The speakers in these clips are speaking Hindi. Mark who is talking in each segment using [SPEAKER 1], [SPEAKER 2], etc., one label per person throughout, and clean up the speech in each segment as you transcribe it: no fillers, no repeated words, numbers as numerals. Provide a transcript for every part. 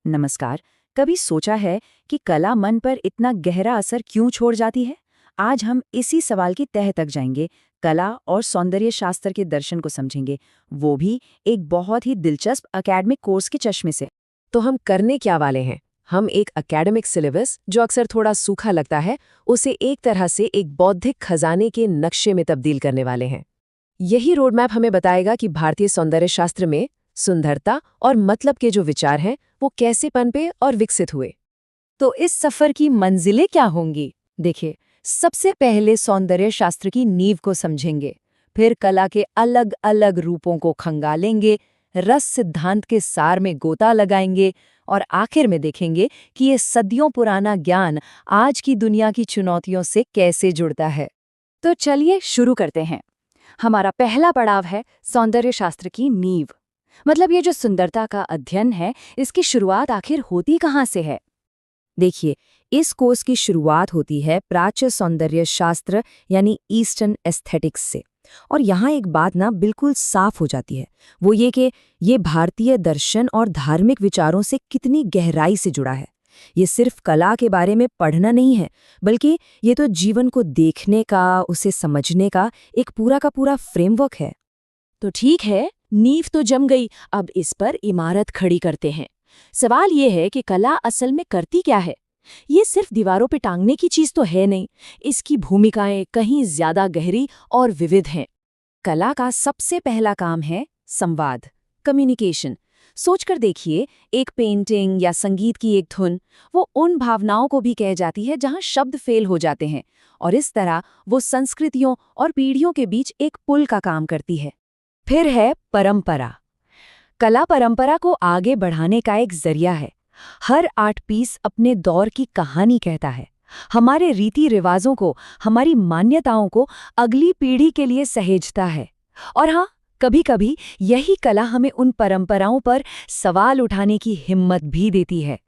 [SPEAKER 1] नमस्कार। कभी सोचा है कि कला मन पर इतना गहरा असर क्यों छोड़ जाती है? आज हम इसी सवाल की तह तक जाएंगे, कला और सौंदर्य शास्त्र के दर्शन को समझेंगे, वो भी एक बहुत ही दिलचस्प एकेडमिक कोर्स के चश्मे से।
[SPEAKER 2] तो हम करने क्या वाले हैं? हम एक एकेडमिक सिलेबस जो अक्सर थोड़ा सूखा लगता है, उसे एक तरह से एक बौद्धिक खजाने के नक्शे में तब्दील करने वाले हैं। यही रोडमैप हमें बताएगा कि भारतीय सौंदर्य शास्त्र में सुंदरता और मतलब के जो विचार हैं, वो कैसे पनपे और विकसित हुए।
[SPEAKER 1] तो इस सफर की मंजिलें क्या होंगी? देखिए, सबसे पहले सौंदर्य शास्त्र की नींव को समझेंगे, फिर कला के अलग अलग रूपों को खंगालेंगे, रस सिद्धांत के सार में गोता लगाएंगे और आखिर में देखेंगे कि ये सदियों पुराना ज्ञान आज की दुनिया की चुनौतियों से कैसे जुड़ता है। तो चलिए शुरू करते हैं। हमारा पहला पड़ाव है सौंदर्य शास्त्र की नींव। मतलब ये जो सुंदरता का अध्ययन है, इसकी शुरुआत आखिर होती कहाँ से है? देखिए, इस कोर्स की शुरुआत होती है प्राच्य सौंदर्य शास्त्र यानी ईस्टर्न एस्थेटिक्स से। और यहाँ एक बात ना बिल्कुल साफ हो जाती है, वो ये कि ये भारतीय दर्शन और धार्मिक विचारों से कितनी गहराई से जुड़ा है। ये सिर्फ कला के बारे में पढ़ना नहीं है, बल्कि ये तो जीवन को देखने का, उसे समझने का एक पूरा का पूरा फ्रेमवर्क है।
[SPEAKER 2] तो ठीक है, नींव तो जम गई, अब इस पर इमारत खड़ी करते हैं। सवाल ये है कि कला असल में करती क्या है? ये सिर्फ दीवारों पे टांगने की चीज तो है नहीं, इसकी भूमिकाएं कहीं ज्यादा गहरी और विविध हैं।
[SPEAKER 1] कला का सबसे पहला काम है संवाद, कम्युनिकेशन। सोचकर देखिए, एक पेंटिंग या संगीत की एक धुन, वो उन भावनाओं को भी कह जाती है जहां शब्द फेल हो जाते हैं, और इस तरह वो संस्कृतियों और पीढ़ियों के बीच एक पुल का काम करती है। फिर है परंपरा। कला परंपरा को आगे बढ़ाने का एक जरिया है। हर आर्ट पीस अपने दौर की कहानी कहता है, हमारे रीति रिवाजों को, हमारी मान्यताओं को अगली पीढ़ी के लिए सहेजता है। और हाँ, कभी-कभी यही कला हमें उन परंपराओं पर सवाल उठाने की हिम्मत भी देती है।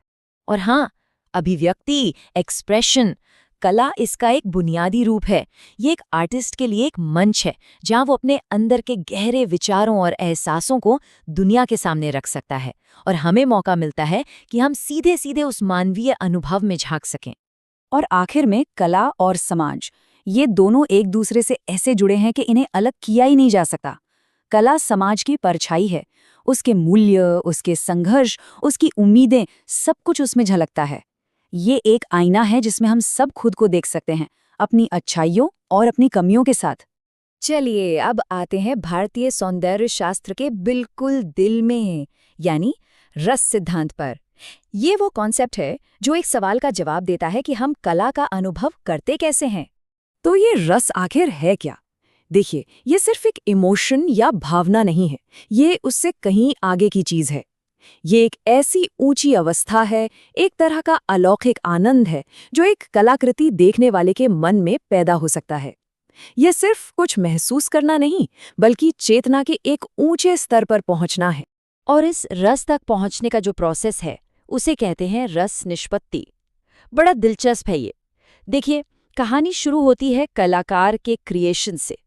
[SPEAKER 1] और हाँ, अभिव्यक्ति, एक्सप्रेशन, कला इसका एक बुनियादी रूप है। ये एक आर्टिस्ट के लिए एक मंच है जहाँ वो अपने अंदर के गहरे विचारों और एहसासों को दुनिया के सामने रख सकता है, और हमें मौका मिलता है कि हम सीधे सीधे उस मानवीय अनुभव में झांक सकें। और आखिर में कला और समाज, ये दोनों एक दूसरे से ऐसे जुड़े हैं कि इन्हें अलग किया ही नहीं जा सकता। कला समाज की परछाई है, उसके मूल्य, उसके संघर्ष, उसकी उम्मीदें, सब कुछ उसमें झलकता है। ये एक आईना है जिसमें हम सब खुद को देख सकते हैं, अपनी अच्छाइयों और अपनी कमियों के साथ। चलिए अब आते हैं भारतीय सौंदर्य शास्त्र के बिल्कुल दिल में, यानी रस सिद्धांत पर। ये वो कॉन्सेप्ट है जो एक सवाल का जवाब देता है कि हम कला का अनुभव करते कैसे हैं। तो ये रस आखिर है क्या? देखिए, ये सिर्फ एक इमोशन या भावना नहीं है, ये उससे कहीं आगे की चीज है। ये एक ऐसी ऊंची अवस्था है, एक तरह का अलौकिक आनंद है जो एक कलाकृति देखने वाले के मन में पैदा हो सकता है। ये सिर्फ कुछ महसूस करना नहीं, बल्कि चेतना के एक ऊंचे स्तर पर पहुंचना है। और इस रस तक पहुंचने का जो प्रोसेस है, उसे कहते हैं रस निष्पत्ति। बड़ा दिलचस्प है ये। देखिए, कहानी शुरू होती है कलाकार के क्रिएशन से,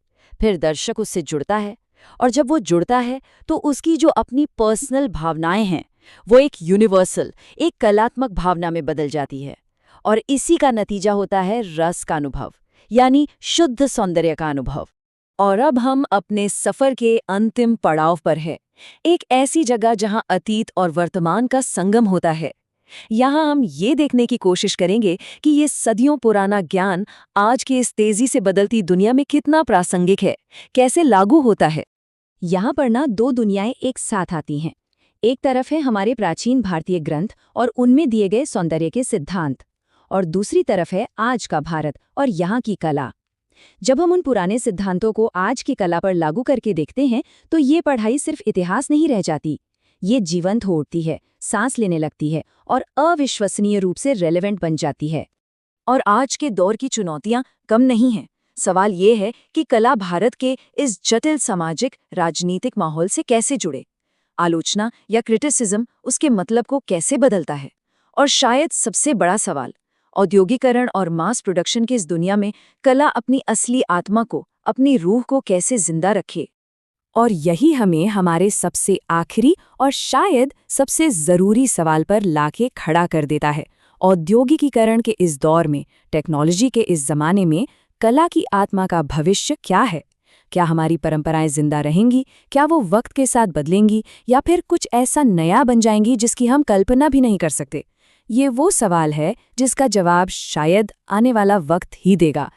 [SPEAKER 1] फिर दर्शक उससे जुड़ता है, और जब वो जुड़ता है तो उसकी जो अपनी पर्सनल भावनाएं हैं, वो एक यूनिवर्सल, एक कलात्मक भावना में बदल जाती है। और इसी का नतीजा होता है रस का अनुभव, यानी शुद्ध सौंदर्य का अनुभव। और अब हम अपने सफर के अंतिम पड़ाव पर हैं, एक ऐसी जगह जहां अतीत और वर्तमान का संगम होता है। यहाँ हम ये देखने की कोशिश करेंगे कि ये सदियों पुराना ज्ञान आज की इस तेजी से बदलती दुनिया में कितना प्रासंगिक है, कैसे लागू होता है। यहाँ पर ना दो दुनियाएं एक साथ आती हैं। एक तरफ है हमारे प्राचीन भारतीय ग्रंथ और उनमें दिए गए सौंदर्य के सिद्धांत, और दूसरी तरफ है आज का भारत और यहाँ की कला। जब हम उन पुराने सिद्धांतों को आज की कला पर लागू करके देखते हैं, तो ये पढ़ाई सिर्फ इतिहास नहीं रह जाती, ये जीवंत हो उठती है, सांस लेने लगती है और अविश्वसनीय रूप से रेलेवेंट बन जाती है। और आज के दौर की चुनौतियां कम नहीं हैं। सवाल ये है कि कला भारत के इस जटिल सामाजिक राजनीतिक माहौल से कैसे जुड़े, आलोचना या क्रिटिसिज्म उसके मतलब को कैसे बदलता है, और शायद सबसे बड़ा सवाल, औद्योगिकरण और मास प्रोडक्शन की इस दुनिया में कला अपनी असली आत्मा को, अपनी रूह को कैसे जिंदा रखे। और यही हमें हमारे सबसे आखिरी और शायद सबसे ज़रूरी सवाल पर लाके खड़ा कर देता है। औद्योगिकीकरण के इस दौर में, टेक्नोलॉजी के इस ज़माने में, कला की आत्मा का भविष्य क्या है? क्या हमारी परंपराएं जिंदा रहेंगी? क्या वो वक्त के साथ बदलेंगी या फिर कुछ ऐसा नया बन जाएंगी जिसकी हम कल्पना भी नहीं कर सकते? ये वो सवाल है जिसका जवाब शायद आने वाला वक्त ही देगा।